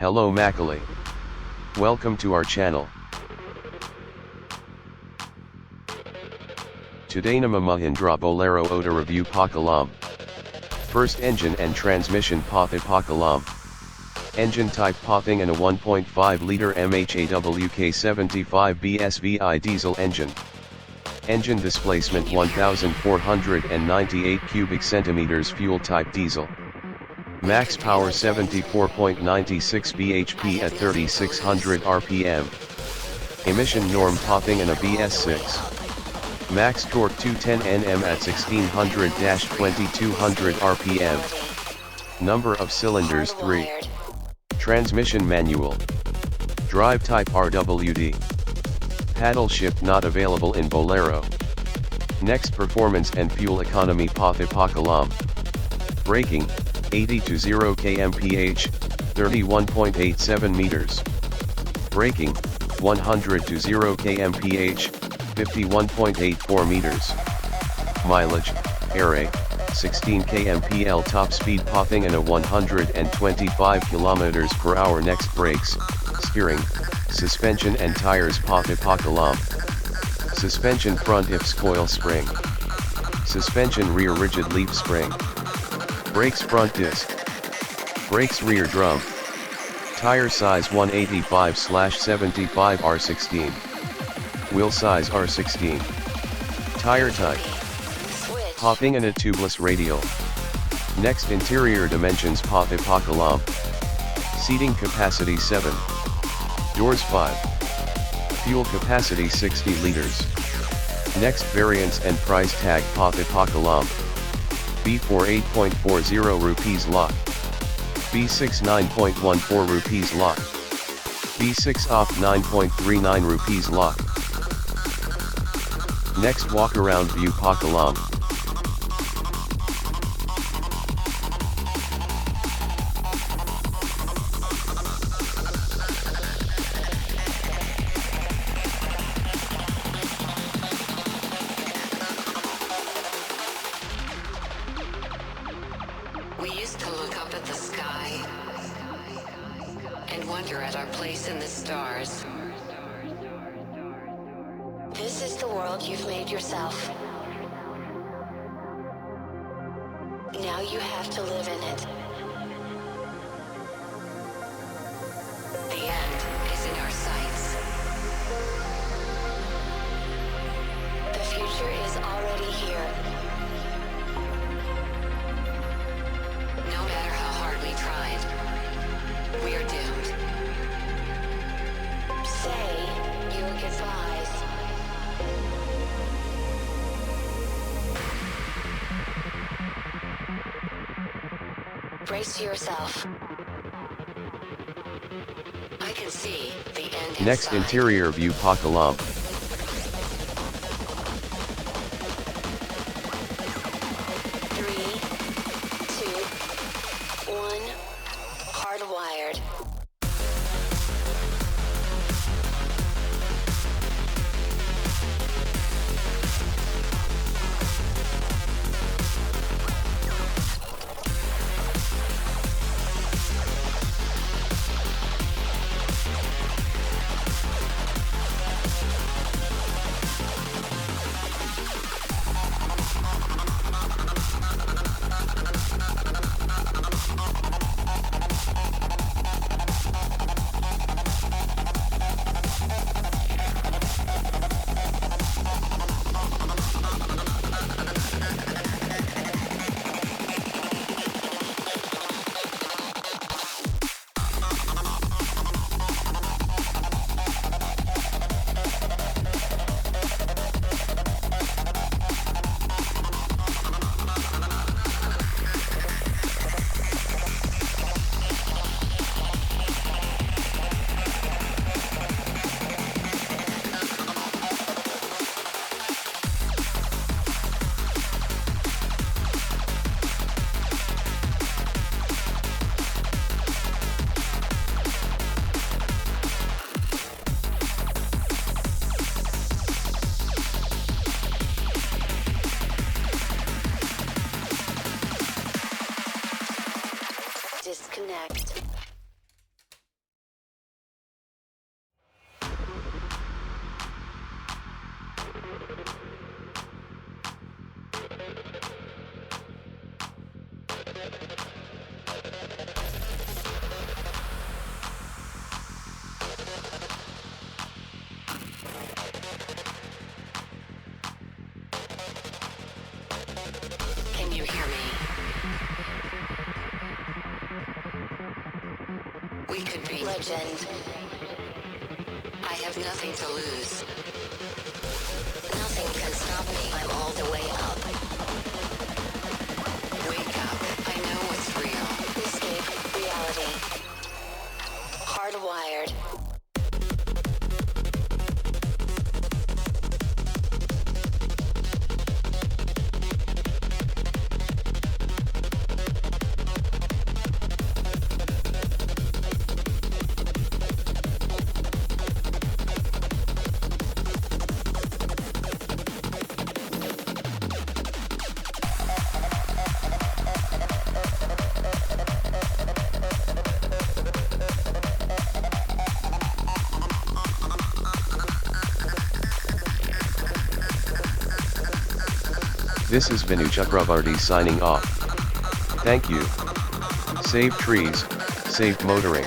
Hello Macaulay. Welcome to our channel. Today Nama Mahindra Bolero Oda Review Pakalam. First engine and transmission Pathe Pakalam. Engine type Pathing and a 1.5 liter MHAWK 75 BSVI diesel engine. Engine displacement 1498 cubic centimeters. Fuel type diesel. Max power 74.96 bhp at 3600 rpm. Emission norm Pathing and a BS6. Max torque 210 Nm at 1600-2200 rpm. Number of cylinders 3. Transmission manual. Drive type RWD. Paddle shift not available in Bolero. Next performance and fuel economy Pathe Pakalam. Braking, 80 to 0 kmph, 31.87 meters. Braking, 100 to 0 kmph, 51.84 meters. Mileage, array, 16 kmpl. Top speed Pathing and a 125 kilometers per hour. Next brakes, steering, suspension and tires Pathe Pakalam. Suspension front IPS coil spring. Suspension rear rigid leaf spring. Brakes front disc. Brakes rear drum. Tire size 185/75 R16. Wheel size R16. Tire type. Pathing and a tubeless radial. Next interior dimensions Pathe Pakalam. Seating capacity 7. Doors 5. Fuel capacity 60 liters. Next variants and price tag Pathe Pakalam. B4 8.40 rupees lakh. B6 9.14 rupees lakh. B6 off 9.39 rupees lakh. Next walk around view Pakalam. We used to look up at the sky and wonder at our place in the stars. This is the world you've made yourself. Now you have to live in it. The end is in our sights. The future is already here. No matter how hard we tried, we are doomed. Say your goodbyes. Brace yourself. I can see the end in Next sight. interior view Pakalam. 3, 2, 1. Hardwired. We could be legend. I have nothing to lose. Nothing can stop me. I'm all the way up. Wake up. I know what's real. Escape reality. Hardwired. This is Vinu Chakravarti signing off. Thank you. Save trees, save motoring.